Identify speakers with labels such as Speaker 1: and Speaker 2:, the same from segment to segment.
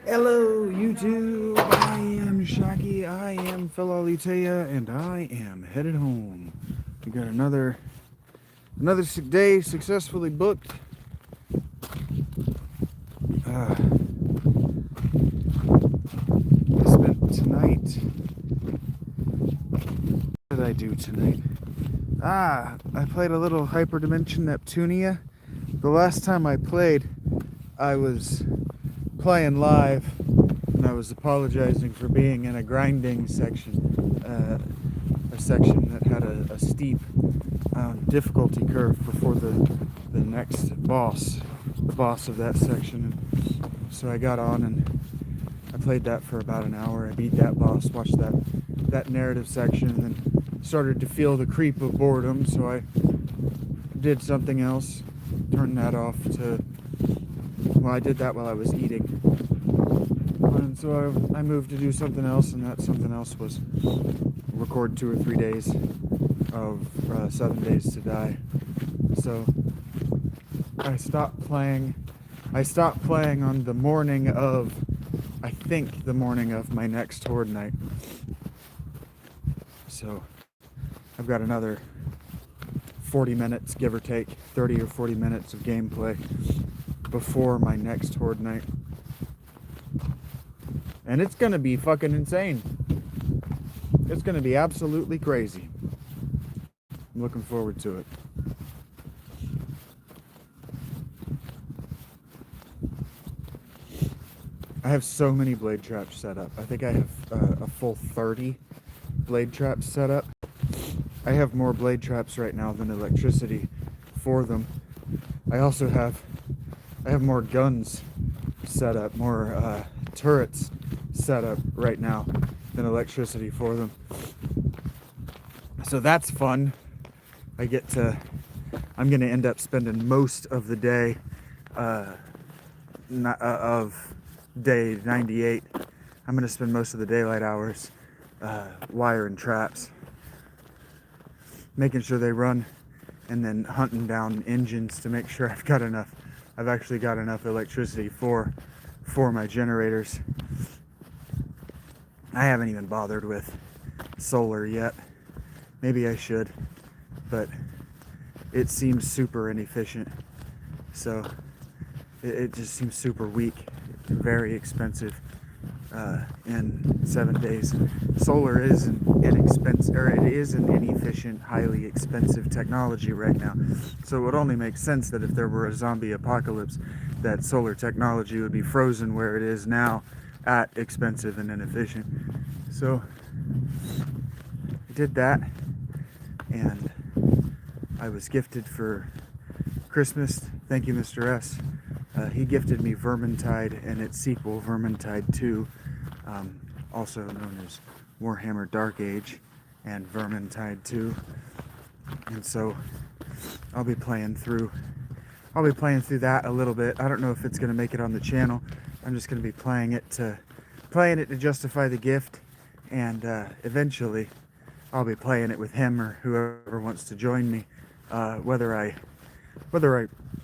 Speaker 1: Hello YouTube, I am Shaggy, I am Philalitheia, and I am headed home. We got another day successfully booked. I spent tonight, what did I do tonight? I played a little Hyperdimension Neptunia. The last time I played, I was playing live, and I was apologizing for being in a grinding section, a section that had a steep difficulty curve before the next boss, the boss of that section. And so I got on and I played that for about an hour. I beat that boss, watched that narrative section, and then started to feel the creep of boredom, so I did something else, turned that off to, well, I did that while I was eating. And so I moved to do something else, and that something else was record 2 or 3 days of 7 Days to Die. So I stopped playing on the morning of, I think the morning of my next Horde night. So I've got another 40 minutes, give or take, 30 or 40 minutes of gameplay before my next Horde night. And it's gonna be fucking insane. It's gonna be absolutely crazy. I'm looking forward to it. I have so many blade traps set up. I think I have a full 30 blade traps set up. I have more blade traps right now than electricity for them. I have more guns set up, more turrets set up right now than electricity for them. So that's fun. I'm gonna end up spending most of the day of day 98. I'm gonna spend most of the daylight hours wiring traps, making sure they run, and then hunting down engines to make sure I've actually got enough electricity for my generators. I haven't even bothered with solar yet. Maybe I should, but it seems super inefficient. So it just seems super weak, very expensive in 7 days. Solar is an inefficient, highly expensive technology right now. So it would only make sense that if there were a zombie apocalypse, that solar technology would be frozen where it is now at expensive and inefficient. So I did that, and I was gifted for Christmas. Thank you, Mr. S. He gifted me Vermintide and its sequel, Vermintide 2, also known as Warhammer Dark Age and Vermintide 2. And so I'll be playing through that a little bit. I don't know if it's going to make it on the channel. I'm just going to be playing it to justify the gift, and eventually I'll be playing it with him or whoever wants to join me, whether I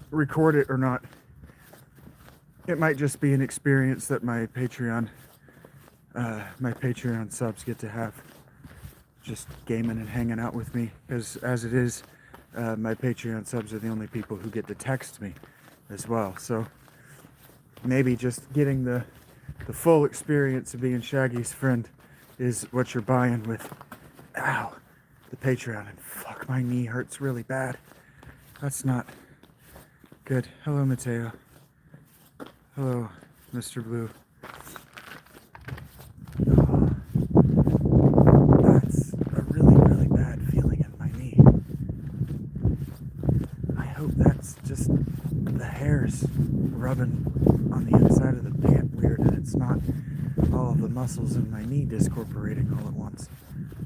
Speaker 1: record it or not. It might just be an experience that my Patreon subs get to have, just gaming and hanging out with me, because as it is, my Patreon subs are the only people who get to text me as well. So maybe just getting the full experience of being Shaggy's friend is what you're buying with, ow, the Patreon. And fuck, my knee hurts really bad. That's not good. Hello, Mateo. Hello, Mr. Blue. Oh, that's a really, really bad feeling in my knee. I hope that's just the hairs rubbing on the inside of the pant weird, and it's not all of the muscles in my knee discorporating all at once.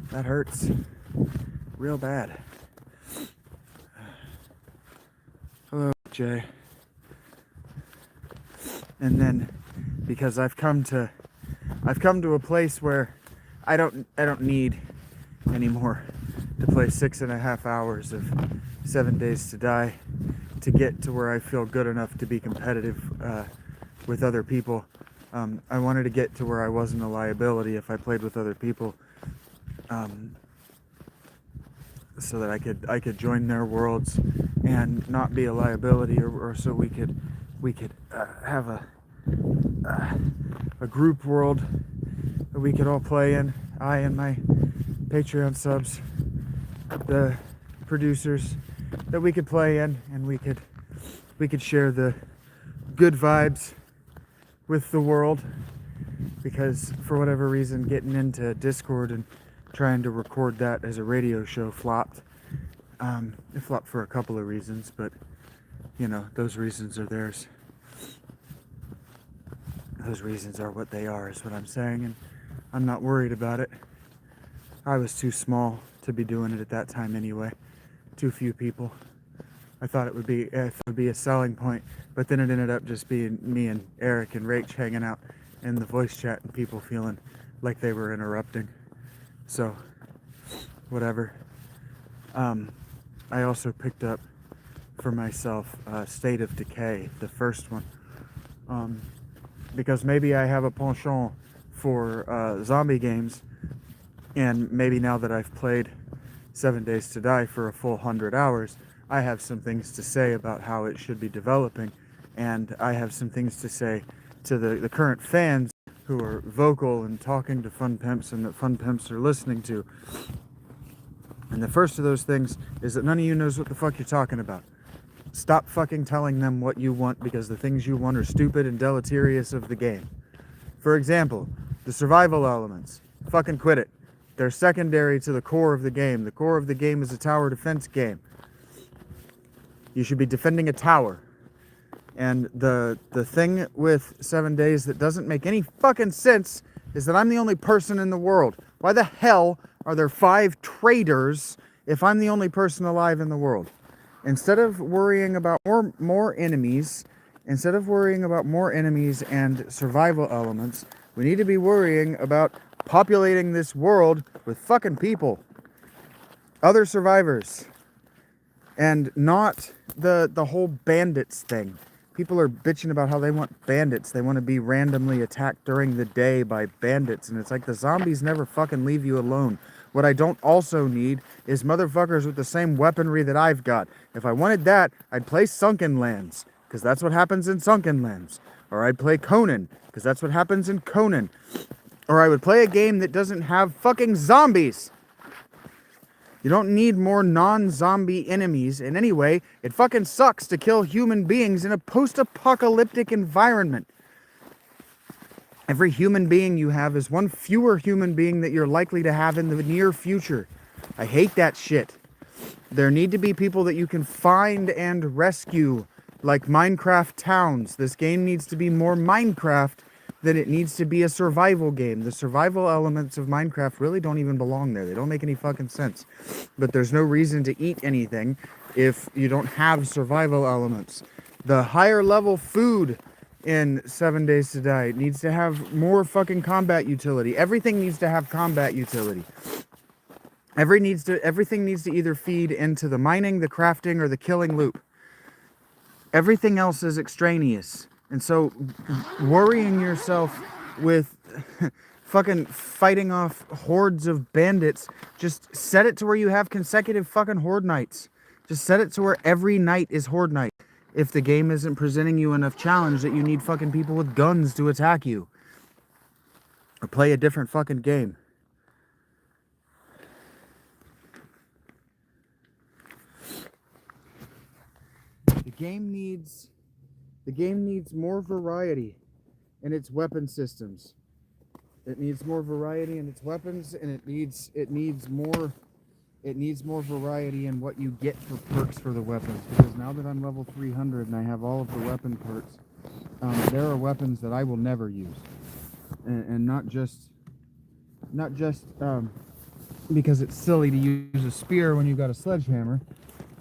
Speaker 1: That hurts real bad. Hello, Jay. And then, because I've come to a place where I don't need anymore to play 6.5 hours of 7 Days to Die to get to where I feel good enough to be competitive with other people. I wanted to get to where I wasn't a liability if I played with other people, so that I could join their worlds and not be a liability, or so we could have a group world that we could all play in. I and my Patreon subs, the producers, that we could play in, and we could share the good vibes with the world. Because for whatever reason, getting into Discord and trying to record that as a radio show flopped. It flopped for a couple of reasons, but you know, those reasons are theirs. Those reasons are what they are, is what I'm saying, and I'm not worried about it. I was too small to be doing it at that time anyway. Too few people. I thought it would be a selling point, but then it ended up just being me and Eric and Rach hanging out in the voice chat and people feeling like they were interrupting. So, whatever. I also picked up for myself State of Decay, the first one. Because maybe I have a penchant for zombie games, and maybe now that I've played 7 Days to Die for a full 100 hours, I have some things to say about how it should be developing, and I have some things to say to the current fans who are vocal and talking to Fun Pimps and that Fun Pimps are listening to. And the first of those things is that none of you knows what the fuck you're talking about. Stop fucking telling them what you want, because the things you want are stupid and deleterious of the game. For example, the survival elements. Fucking quit it. They're secondary to the core of the game. The core of the game is a tower defense game. You should be defending a tower. And the thing with 7 Days that doesn't make any fucking sense is that I'm the only person in the world. Why the hell are there 5 traders if I'm the only person alive in the world? Instead of worrying about more enemies, and survival elements, we need to be worrying about populating this world with fucking people. Other survivors. And not the whole bandits thing. People are bitching about how they want bandits. They want to be randomly attacked during the day by bandits. And it's like, the zombies never fucking leave you alone. What I don't also need is motherfuckers with the same weaponry that I've got. If I wanted that, I'd play Sunken Lands, because that's what happens in Sunken Lands. Or I'd play Conan, because that's what happens in Conan. Or I would play a game that doesn't have fucking zombies. You don't need more non-zombie enemies. And anyway, it fucking sucks to kill human beings in a post-apocalyptic environment. Every human being you have is one fewer human being that you're likely to have in the near future. I hate that shit. There need to be people that you can find and rescue, like Minecraft towns. This game needs to be more Minecraft than it needs to be a survival game. The survival elements of Minecraft really don't even belong there. They don't make any fucking sense. But there's no reason to eat anything if you don't have survival elements. The higher level food in 7 Days to Die needs to have more fucking combat utility. Everything needs to have combat utility. Everything needs to either feed into the mining, the crafting, or the killing loop. Everything else is extraneous. And so, worrying yourself with fucking fighting off hordes of bandits, just set it to where you have consecutive fucking horde nights. Just set it to where every night is horde night. If the game isn't presenting you enough challenge that you need fucking people with guns to attack you. Or play a different fucking game. The game needs more variety in its weapon systems. It needs more variety in its weapons, and it needs more variety in what you get for perks for the weapons. Because now that I'm level 300 and I have all of the weapon perks, there are weapons that I will never use, and not just because it's silly to use a spear when you've got a sledgehammer,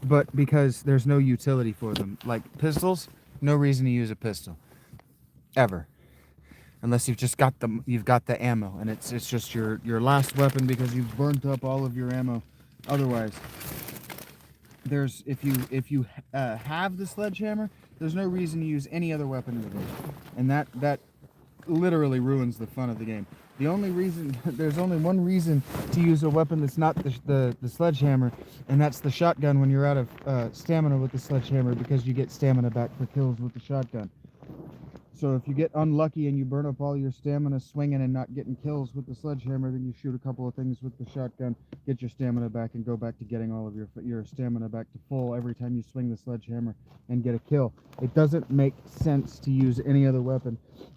Speaker 1: but because there's no utility for them. Like pistols, no reason to use a pistol, ever, unless you've got the ammo, and it's just your last weapon because you've burnt up all of your ammo. Otherwise, if you have the sledgehammer, there's no reason to use any other weapon in the game, and literally ruins the fun of the game. The only reason, there's only one reason to use a weapon that's not the sledgehammer, and that's the shotgun when you're out of stamina with the sledgehammer, because you get stamina back for kills with the shotgun. So if you get unlucky and you burn up all your stamina swinging and not getting kills with the sledgehammer, then you shoot a couple of things with the shotgun, get your stamina back, and go back to getting all of your stamina back to full every time you swing the sledgehammer and get a kill. It doesn't make sense to use any other weapon.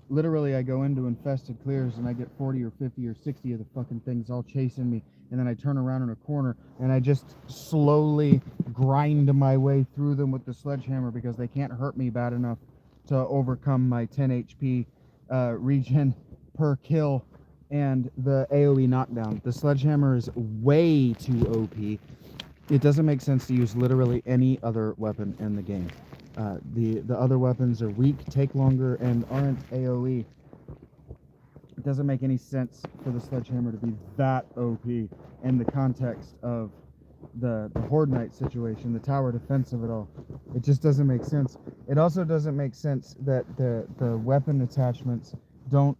Speaker 1: Literally, I go into infested clears and I get 40 or 50 or 60 of the fucking things all chasing me, and then I turn around in a corner and I just slowly grind my way through them with the sledgehammer because they can't hurt me bad enough to overcome my 10 HP regen per kill and the AoE knockdown. The sledgehammer is way too OP. It doesn't make sense to use literally any other weapon in the game. The other weapons are weak, take longer, and aren't AoE. It doesn't make any sense for the sledgehammer to be that OP in the context of the Horde Knight situation, the tower defense of it all. It just doesn't make sense. It also doesn't make sense that the weapon attachments don't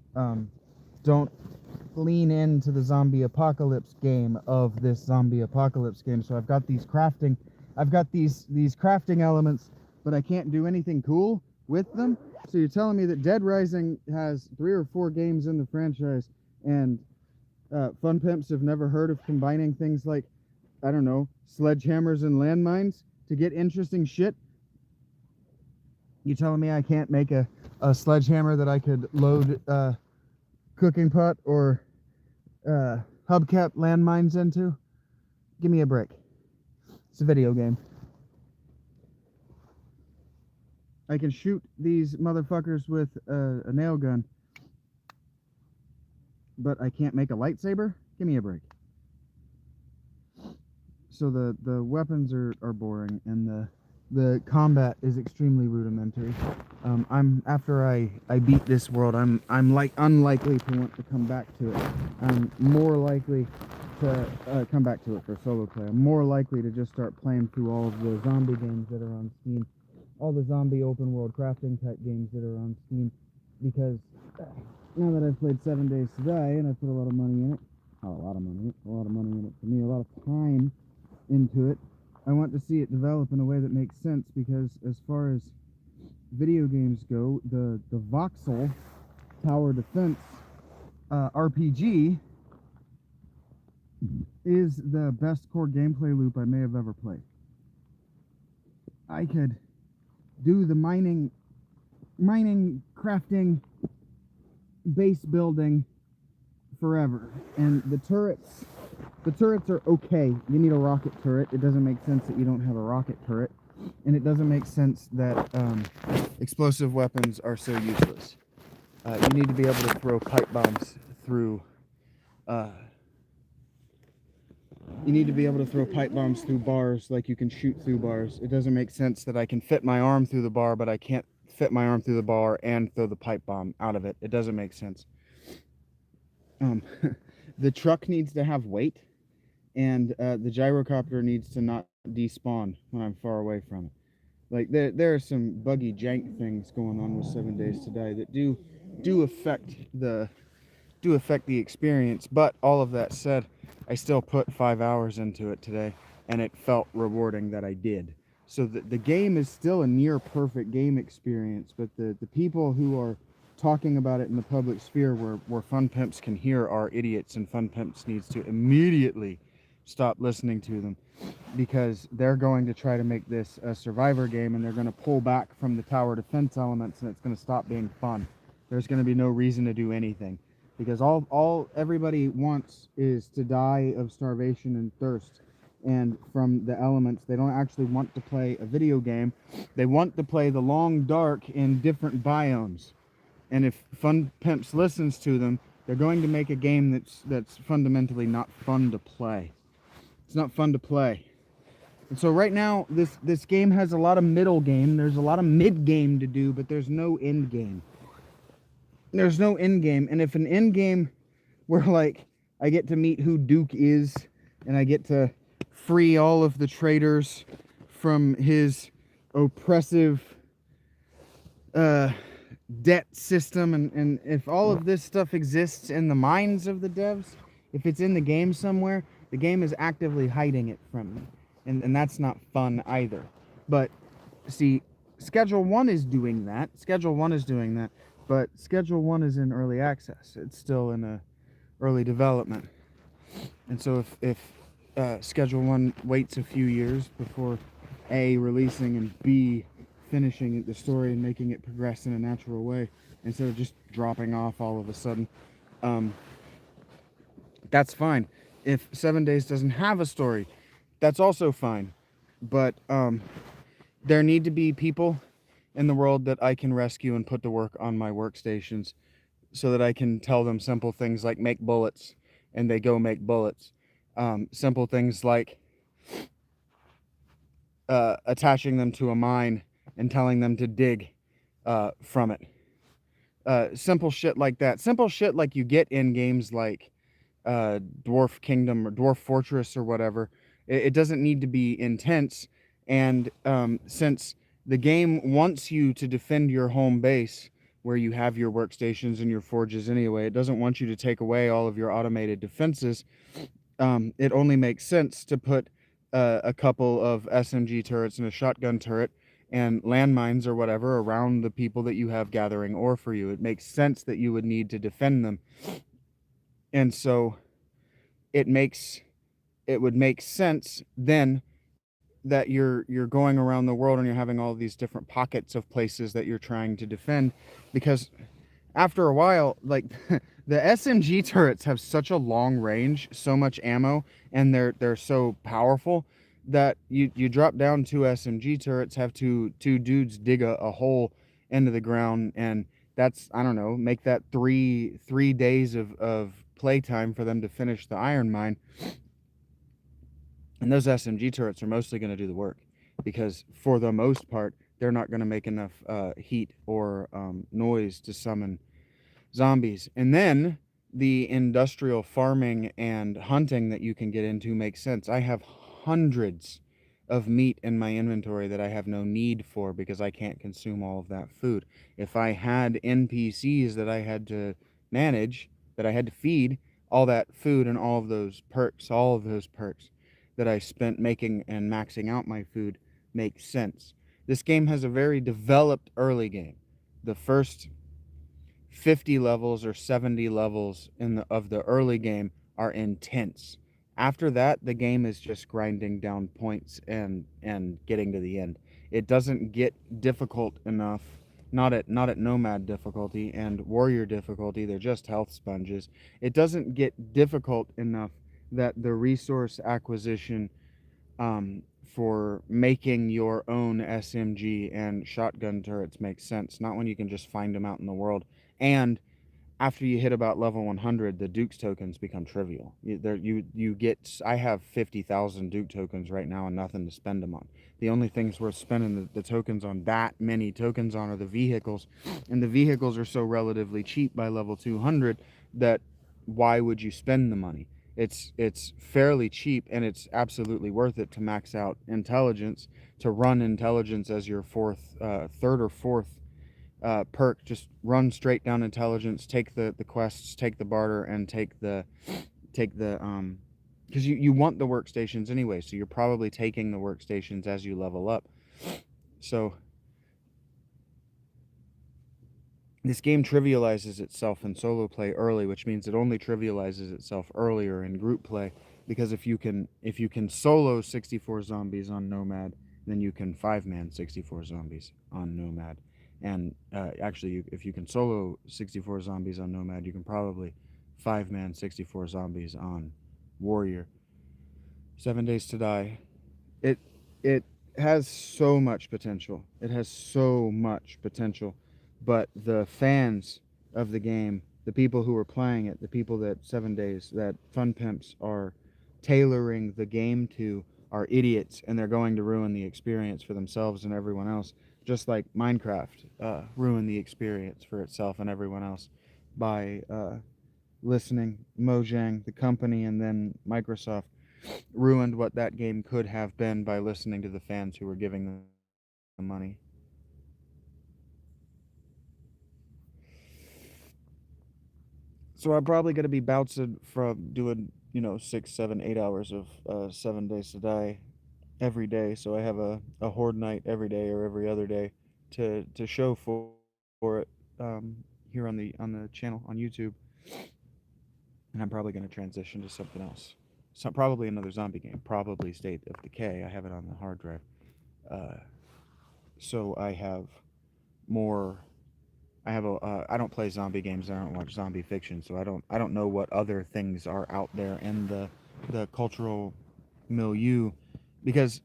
Speaker 1: lean into the zombie apocalypse game of this zombie apocalypse game. So I've got these crafting elements, but I can't do anything cool with them. So you're telling me that Dead Rising has 3 or 4 games in the franchise, and Fun Pimps have never heard of combining things like, I don't know, sledgehammers and landmines to get interesting shit? You telling me I can't make a sledgehammer that I could load cooking pot or hubcap landmines into? Give me a break. It's a video game. I can shoot these motherfuckers with a nail gun, but I can't make a lightsaber? Give me a break. So the weapons are boring, and the combat is extremely rudimentary. After I beat this world, I'm unlikely to want to come back to it. I'm more likely to come back to it for solo play. I'm more likely to just start playing through all of the zombie games that are on Steam, all the zombie open world crafting type games that are on Steam, because now that I've played 7 Days to Die and I put a lot of money in it, not a lot of money in it, a lot of money in it for me, a lot of time into it, I want to see it develop in a way that makes sense, because as far as video games go, the voxel tower defense RPG is the best core gameplay loop I may have ever played. I could do the mining, crafting, base building forever, and the turrets are okay. You need a rocket turret. It doesn't make sense that you don't have a rocket turret, and it doesn't make sense that explosive weapons are so useless. You need to be able to throw pipe bombs through bars like you can shoot through bars. It doesn't make sense that I can fit my arm through the bar, but I can't fit my arm through the bar and throw the pipe bomb out of it. It doesn't make sense. The truck needs to have weight, and the gyrocopter needs to not despawn when I'm far away from it. Like, there are some buggy jank things going on with 7 Days to Die that do affect the experience. But all of that said, I still put 5 hours into it today, and it felt rewarding that I did. So the game is still a near perfect game experience, but the people who are talking about it in the public sphere where Fun Pimps can hear are idiots, and Fun Pimps needs to immediately stop listening to them, because they're going to try to make this a survivor game, and they're going to pull back from the tower defense elements, and it's going to stop being fun. There's going to be no reason to do anything, because all everybody wants is to die of starvation and thirst, and from the elements. They don't actually want to play a video game. They want to play the long dark in different biomes. And if Fun Pimps listens to them, they're going to make a game that's fundamentally not fun to play. It's not fun to play. And so right now, this game has a lot of middle game. There's a lot of mid game to do, but there's no end game. There's no end game. And if an end game where, like, I get to meet who Duke is, and I get to free all of the traitors from his oppressive debt system, and if all of this stuff exists in the minds of the devs, if it's in the game somewhere, the game is actively hiding it from me, and that's not fun either. But see, Schedule 1 is doing that. Schedule 1 is doing that, but Schedule 1 is in early access. It's still in a early development. And so if Schedule 1 waits a few years before A, releasing, and B, finishing the story and making it progress in a natural way, instead of just dropping off all of a sudden, um, that's fine. If 7 Days doesn't have a story, that's also fine. But there need to be people in the world that I can rescue and put to work on my workstations so that I can tell them simple things like make bullets, and they go make bullets. Simple things like attaching them to a mine and telling them to dig from it. Simple shit like that. Simple shit like you get in games like Dwarf Kingdom or Dwarf Fortress or whatever. It doesn't need to be intense. And since the game wants you to defend your home base where you have your workstations and your forges anyway, it doesn't want you to take away all of your automated defenses. It only makes sense to put a couple of SMG turrets and a shotgun turret and landmines or whatever around the people that you have gathering ore for you. It makes sense that you would need to defend them. And so it would make sense then that you're going around the world and you're having all these different pockets of places that you're trying to defend, because after a while, like the SMG turrets have such a long range, so much ammo, and they're so powerful that you drop down 2 SMG turrets, have two dudes dig a hole into the ground, and that's, I don't know, make that three days of playtime for them to finish the iron mine. And those SMG turrets are mostly going to do the work, because for the most part they're not going to make enough heat or noise to summon zombies. And then the industrial farming and hunting that you can get into makes sense. I have hundreds of meat in my inventory that I have no need for because I can't consume all of that food. If I had NPCs that I had to manage, that I had to feed, all that food and all of those perks that I spent making and maxing out my food makes sense. This game has a very developed early game. The first 50 levels or 70 levels of the early game are intense. After that, the game is just grinding down points and getting to the end. It doesn't get difficult enough. Not at nomad difficulty and warrior difficulty. They're just health sponges. It doesn't get difficult enough that the resource acquisition for making your own SMG and shotgun turrets makes sense. Not when you can just find them out in the world. And after you hit about level 100, the Duke's tokens become trivial. You get, I have 50,000 Duke tokens right now and nothing to spend them on. The only things worth spending the tokens on, that many tokens on, are the vehicles. And the vehicles are so relatively cheap by level 200 that why would you spend the money? It's fairly cheap, and it's absolutely worth it to max out intelligence, to run intelligence as your third or fourth perk. Just run straight down intelligence, take the quests, take the barter, and take the because you want the workstations anyway, so you're probably taking the workstations as you level up. So this game trivializes itself in solo play early, which means it only trivializes itself earlier in group play, because if you can solo 64 zombies on Nomad, then you can 5-man 64 zombies on Nomad. And actually, if you can solo 64 zombies on Nomad, you can probably 5-man 64 zombies on Warrior. 7 Days to Die. It has so much potential. It has so much potential. But the fans of the game, the people who are playing it, the people that 7 Days, that Fun Pimps are tailoring the game to, are idiots, and they're going to ruin the experience for themselves and everyone else, just like Minecraft ruined the experience for itself and everyone else by listening. Mojang, the company, and then Microsoft ruined what that game could have been by listening to the fans who were giving them money. So I'm probably going to be bouncing from doing, 6, 7, 8 hours of 7 days to die every day. So I have a horde night every day or every other day to show for it, here on the channel on YouTube. And I'm probably going to transition to something else. Probably another zombie game. Probably State of Decay. I have it on the hard drive. Uh, so I have more. I don't play zombie games. I don't watch zombie fiction, so I don't know what other things are out there in the cultural milieu, because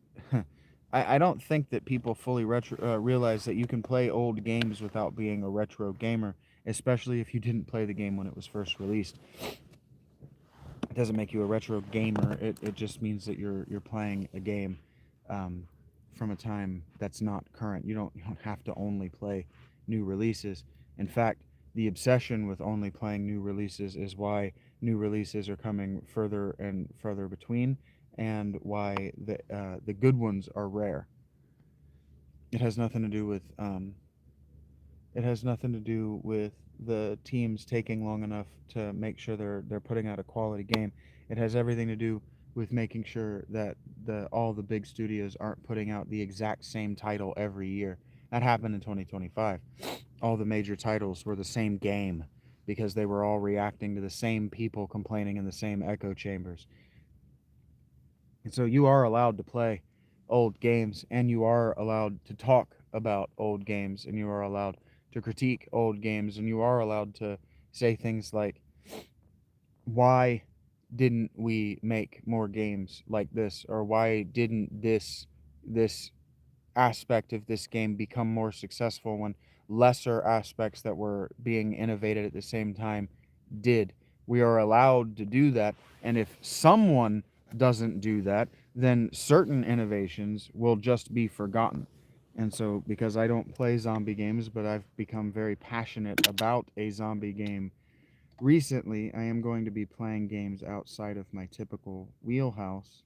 Speaker 1: I don't think that people fully realize that you can play old games without being a retro gamer, especially if you didn't play the game when it was first released. It doesn't make you a retro gamer. It just means that you're playing a game um, from a time that's not current. You don't have to only play new releases. In fact, the obsession with only playing new releases is why new releases are coming further and further between, and why the good ones are rare. It has nothing to do with it has nothing to do with the teams taking long enough to make sure they're putting out a quality game. It has everything to do with making sure that all the big studios aren't putting out the exact same title every year. That happened in 2025. All the major titles were the same game because they were all reacting to the same people complaining in the same echo chambers. And so you are allowed to play old games, and you are allowed to talk about old games, and you are allowed to critique old games, and you are allowed to say things like, why didn't we make more games like this, or why didn't this aspect of this game become more successful when lesser aspects that were being innovated at the same time did. We are allowed to do that. And if someone doesn't do that, then certain innovations will just be forgotten. And so, because I don't play zombie games, but I've become very passionate about a zombie game recently, I am going to be playing games outside of my typical wheelhouse.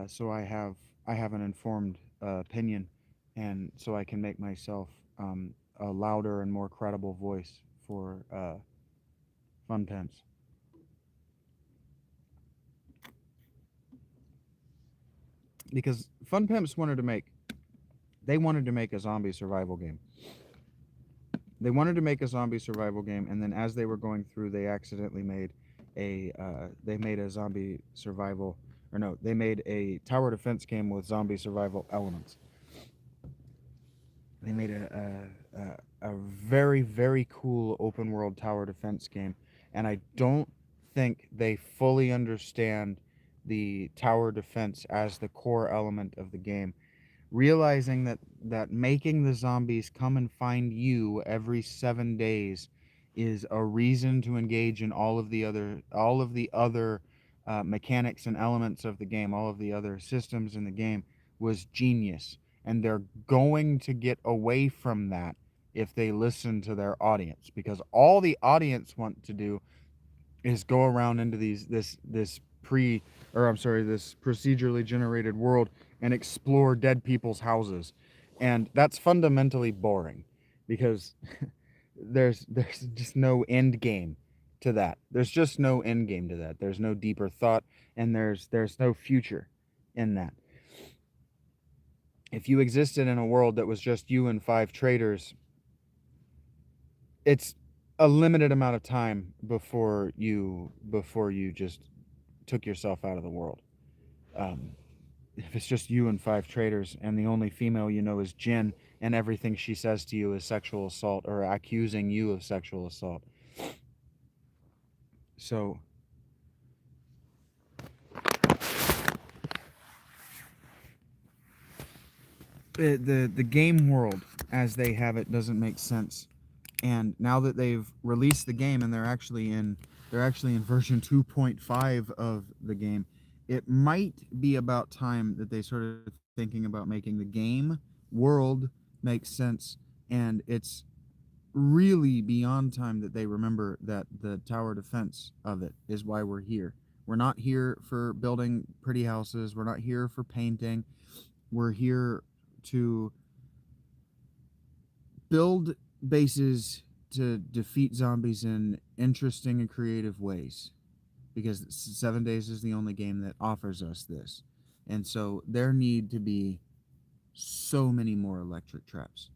Speaker 1: So I have an informed opinion, and so I can make myself a louder and more credible voice for Fun Pimps. Because Fun Pimps wanted to make a zombie survival game. They wanted to make a zombie survival game, and then as they were going through, they accidentally made a zombie survival, or no, they made a tower defense game with zombie survival elements. They made a very, very cool open world tower defense game, and I don't think they fully understand the tower defense as the core element of the game. Realizing that making the zombies come and find you every 7 days is a reason to engage in all of the other mechanics and elements of the game, all of the other systems in the game, was genius. And they're going to get away from that if they listen to their audience, because all the audience want to do is go around into this procedurally generated world and explore dead people's houses. And that's fundamentally boring, because there's just no end game to that. There's just no end game to that. There's no deeper thought, and there's no future in that. If you existed in a world that was just you and 5 traders, it's a limited amount of time before you just took yourself out of the world. Um, if it's just you and 5 traders, and the only female you know is Jen, and everything she says to you is sexual assault or accusing you of sexual assault. So the game world as they have it doesn't make sense. And now that they've released the game, and they're actually in version 2.5 of the game, it might be about time that they started thinking about making the game world make sense. And it's really beyond time that they remember that the tower defense of it is why we're here. We're not here for building pretty houses. We're not here for painting. We're here to build bases to defeat zombies interesting and creative ways, because 7 days is the only game that offers us this. And so there need to be so many more electric traps,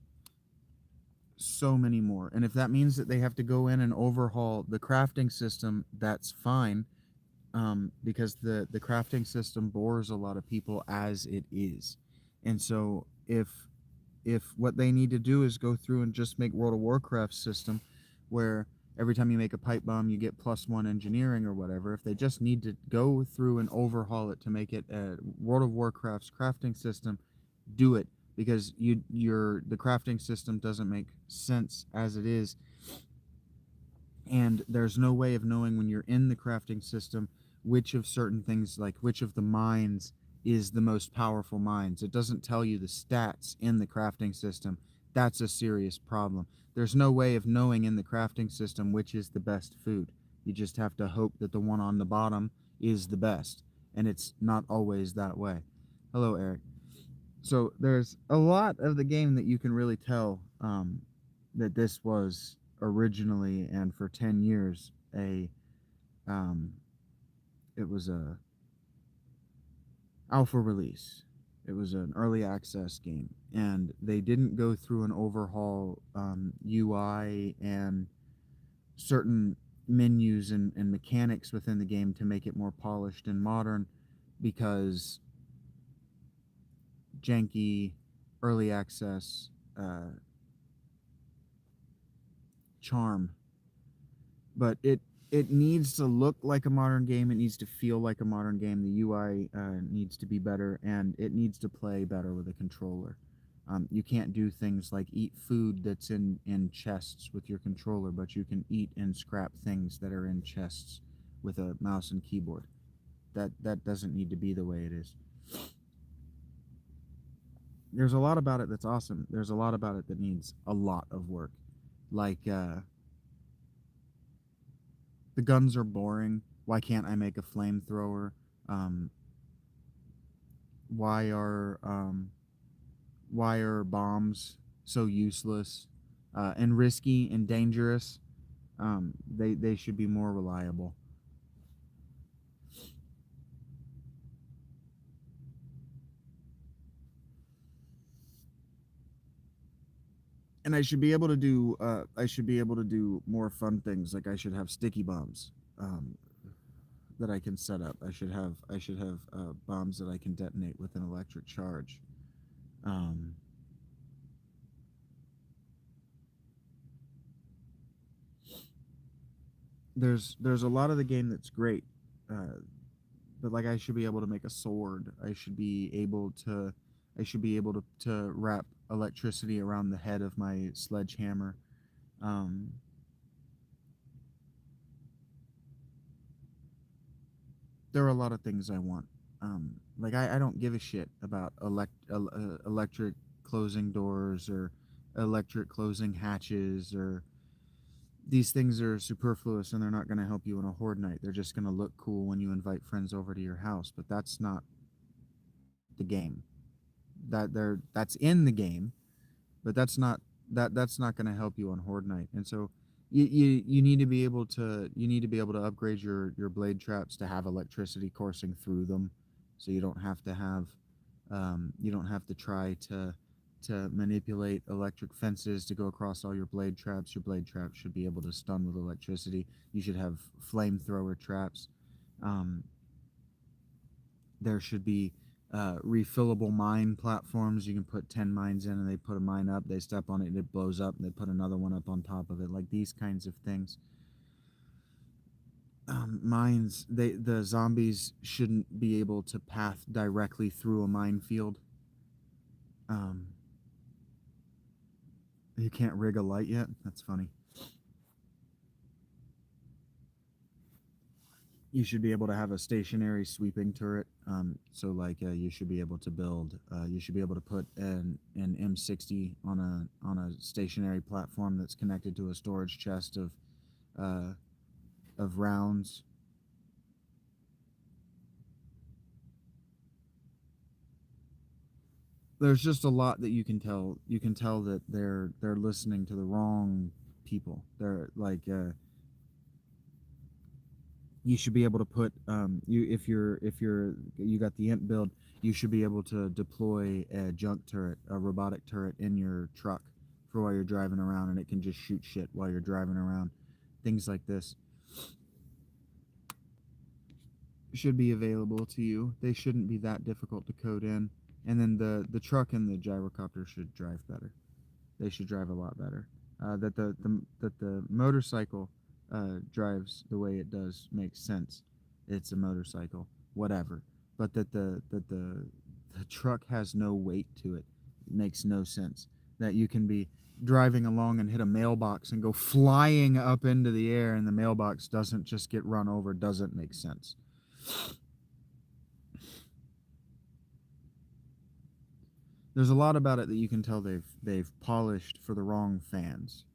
Speaker 1: so many more. And if that means that they have to go in and overhaul the crafting system, that's fine, because the crafting system bores a lot of people as it is. And so if what they need to do is go through and just make World of Warcraft system where every time you make a pipe bomb you get +1 engineering or whatever, if they just need to go through and overhaul it to make it a World of Warcraft's crafting system, do it, because the crafting system doesn't make sense as it is, and there's no way of knowing when you're in the crafting system which of certain things, like which of the mines is the most powerful mines. It doesn't tell you the stats in the crafting system. That's a serious problem. There's no way of knowing in the crafting system which is the best food. You just have to hope that the one on the bottom is the best, and it's not always that way. Hello, Eric. So there's a lot of the game that you can really tell, that this was originally and for 10 years um, it was a alpha release. It was an early access game, and they didn't go through and overhaul UI and certain menus and mechanics within the game to make it more polished and modern, because janky early access charm. But it needs to look like a modern game. It needs to feel like a modern game. The UI needs to be better, and it needs to play better with a controller. You can't do things like eat food that's in chests with your controller, but you can eat and scrap things that are in chests with a mouse and keyboard. That doesn't need to be the way it is. There's a lot about it that's awesome. There's a lot about it that needs a lot of work. Like, the guns are boring. Why can't I make a flamethrower? Um, why are um, why are bombs so useless and risky and dangerous? They should be more reliable. And I should be able to do more fun things. Like I should have sticky bombs, that I can set up. I should have bombs that I can detonate with an electric charge. Um, there's a lot of the game that's great, uh, but like I should be able to make a sword. I should be able to wrap electricity around the head of my sledgehammer. Um, there are a lot of things I want. Like I don't give a shit about electric closing doors or electric closing hatches, or these things are superfluous and they're not going to help you in a horde night. They're just going to look cool when you invite friends over to your house, but that's not the game. That's in the game, but that's not going to help you on horde night. And so you need to be able to upgrade your blade traps to have electricity coursing through them, so you don't have to try to manipulate electric fences to go across all your blade traps. Your blade traps should be able to stun with electricity. You should have flamethrower traps. Um, there should be refillable mine platforms. You can put 10 mines in, and they put a mine up, they step on it, and it blows up, and they put another one up on top of it. Like these kinds of things. Mines, the zombies shouldn't be able to path directly through a minefield. Um, you can't rig a light yet? That's funny. You should be able to have a stationary sweeping turret. So like you should be able to build. You should be able to put an M60 on a stationary platform that's connected to a storage chest of rounds. There's just a lot that you can tell. You can tell that they're listening to the wrong people. They're like you should be able to put you got the imp build, you should be able to deploy a junk turret, a robotic turret in your truck for while you're driving around, and it can just shoot shit while you're driving around. Things like this should be available to you. They shouldn't be that difficult to code in. And then the truck and the gyrocopter should drive better. They should drive a lot better. That the motorcycle drives the way it does makes sense. It's a motorcycle, whatever. But that the truck has no weight to it makes no sense. That you can be driving along and hit a mailbox and go flying up into the air, and the mailbox doesn't just get run over, doesn't make sense. There's a lot about it that you can tell they've polished for the wrong fans.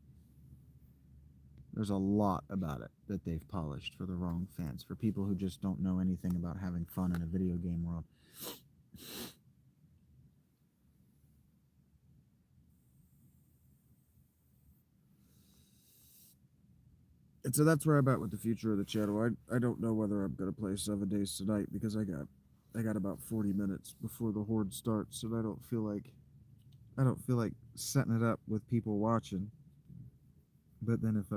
Speaker 1: There's a lot about it that they've polished for the wrong fans, for people who just don't know anything about having fun in a video game world. And so that's where I'm at with the future of the channel. I don't know whether I'm gonna play 7 Days Tonight, because I got about 40 minutes before the horde starts, and I don't feel like setting it up with people watching. But then if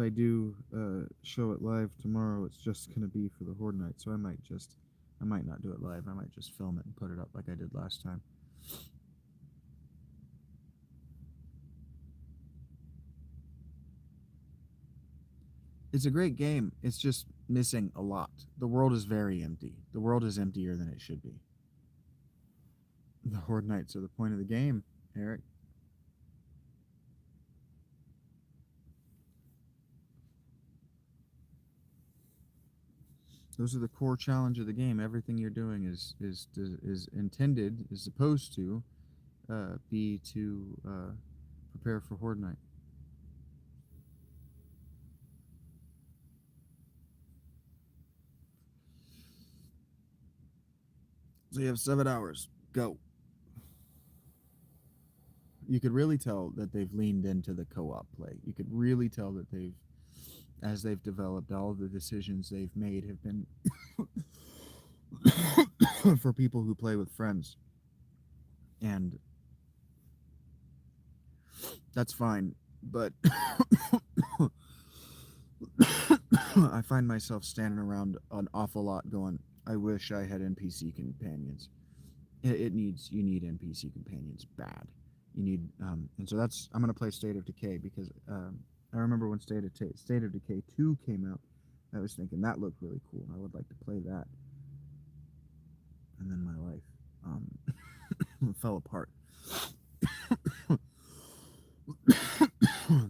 Speaker 1: I do show it live tomorrow, it's just gonna be for the horde night. So I might not do it live. I might just film it and put it up like I did last time. It's a great game. It's just missing a lot. The world is very empty. The world is emptier than it should be. The horde nights are the point of the game, Eric. Those are the core challenge of the game. Everything you're doing is intended, is supposed to be to prepare for horde night. So you have 7 hours. Go. You could really tell that they've leaned into the co-op play. You could really tell that as they've developed, all of the decisions they've made have been for people who play with friends. And that's fine. But I find myself standing around an awful lot going, I wish I had NPC companions. You need NPC companions bad. You need, and so I'm going to play State of Decay, because I remember when State of Decay 2 came out, I was thinking that looked really cool. I would like to play that. And then my life fell apart.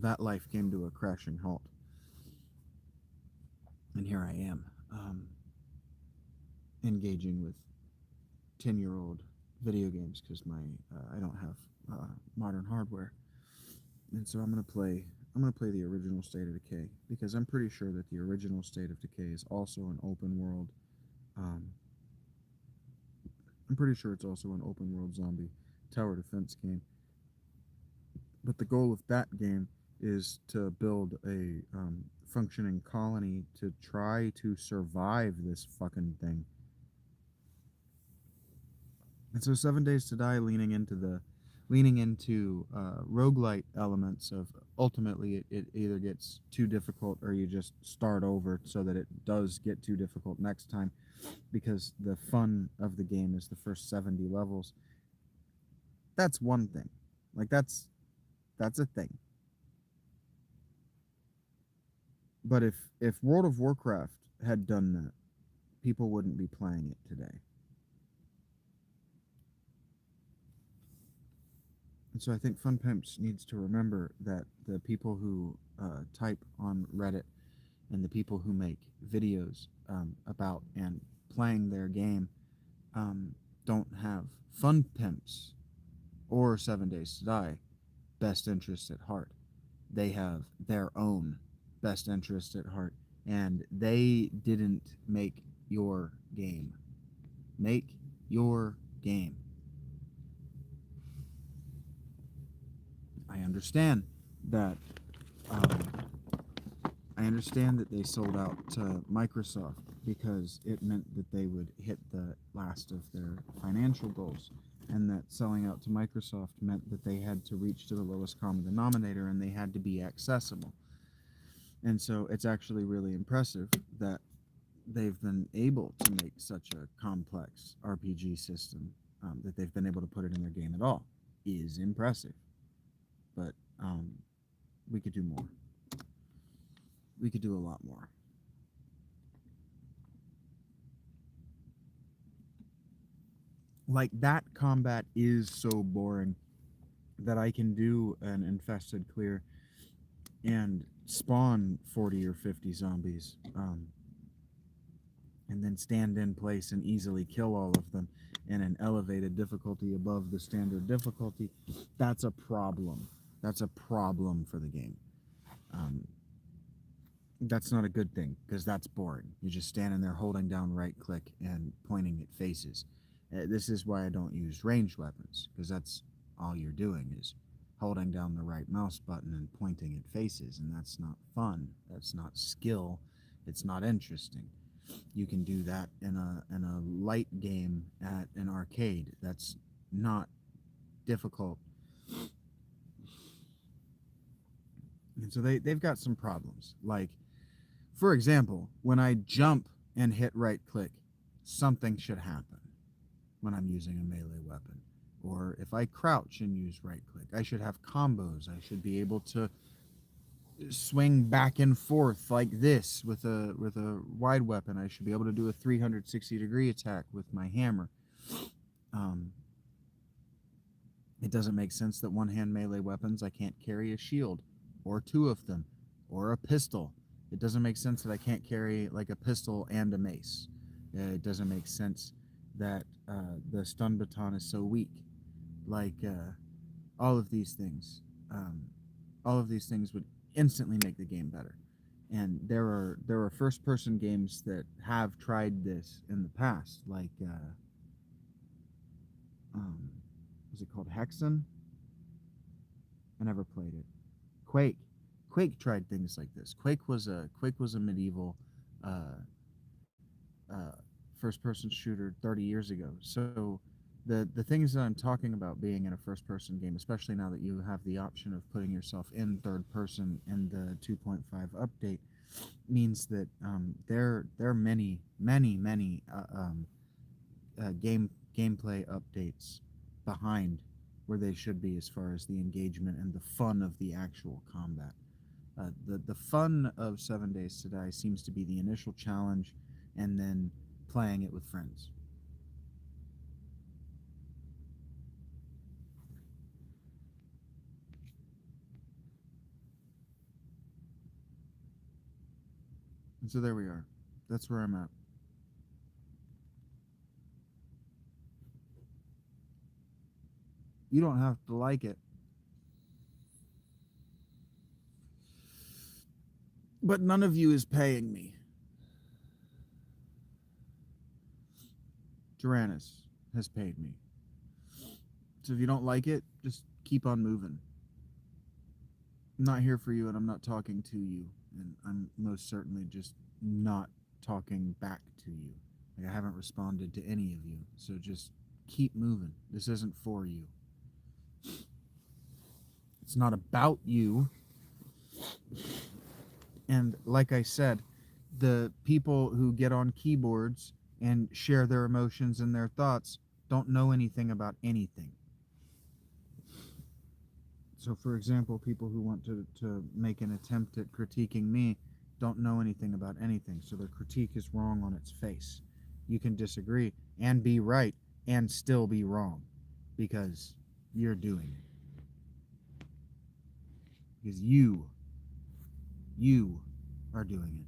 Speaker 1: That life came to a crashing halt. And here I am, engaging with 10-year-old video games, because I don't have modern hardware. And so I'm gonna play the original State of Decay, because I'm pretty sure that the original State of Decay is also an open world. I'm pretty sure it's also an open world zombie tower defense game. But the goal of that game is to build a functioning colony to try to survive this fucking thing. And so 7 Days to Die leaning into roguelite elements of, ultimately it either gets too difficult or you just start over so that it does get too difficult next time, because the fun of the game is the first 70 levels. That's one thing. Like that's a thing. But if World of Warcraft had done that, people wouldn't be playing it today. And so I think Fun Pimps needs to remember that the people who type on Reddit and the people who make videos about and playing their game don't have Fun Pimps or 7 Days to Die best interests at heart. They have their own best interests at heart, and they didn't make your game. Make your game. I understand that I understand that they sold out to Microsoft because it meant that they would hit the last of their financial goals, and that selling out to Microsoft meant that they had to reach to the lowest common denominator and they had to be accessible. And so it's actually really impressive that they've been able to make such a complex RPG system, that they've been able to put it in their game at all is impressive. But we could do more. We could do a lot more. Like, that combat is so boring that I can do an infested clear and spawn 40 or 50 zombies, and then stand in place and easily kill all of them in an elevated difficulty above the standard difficulty. That's a problem. That's a problem for the game. That's not a good thing, because that's boring. You're just standing there holding down right click and pointing at faces. This is why I don't use ranged weapons, because that's all you're doing is holding down the right mouse button and pointing at faces, and that's not fun. That's not skill. It's not interesting. You can do that in a light game at an arcade. That's not difficult. And so they've got some problems. Like, for example, when I jump and hit right click, something should happen when I'm using a melee weapon. Or if I crouch and use right click, I should have combos. I should be able to swing back and forth like this with a wide weapon. I should be able to do a 360-degree attack with my hammer. It doesn't make sense that one-hand melee weapons, I can't carry a shield, or two of them, or a pistol. It doesn't make sense that I can't carry like a pistol and a mace. It doesn't make sense that the stun baton is so weak. Like, all of these things. All of these things would instantly make the game better. And there are first-person games that have tried this in the past, like was it called Hexen? I never played it. Quake. Quake tried things like this. Quake was a medieval first-person shooter 30 years ago. So the things that I'm talking about being in a first-person game, especially now that you have the option of putting yourself in third person in the 2.5 update, means that there are many gameplay updates behind where they should be as far as the engagement and the fun of the actual combat. The fun of 7 Days to Die seems to be the initial challenge and then playing it with friends. And so there we are. That's where I'm at. You don't have to like it. But none of you is paying me. Tyrannus has paid me. So if you don't like it, just keep on moving. I'm not here for you, and I'm not talking to you. And I'm most certainly just not talking back to you. Like, I haven't responded to any of you. So just keep moving. This isn't for you. It's not about you. And like I said, the people who get on keyboards and share their emotions and their thoughts don't know anything about anything. So, for example, people who want to make an attempt at critiquing me don't know anything about anything. So their critique is wrong on its face. You can disagree and be right and still be wrong because you're doing it. Because you are doing it.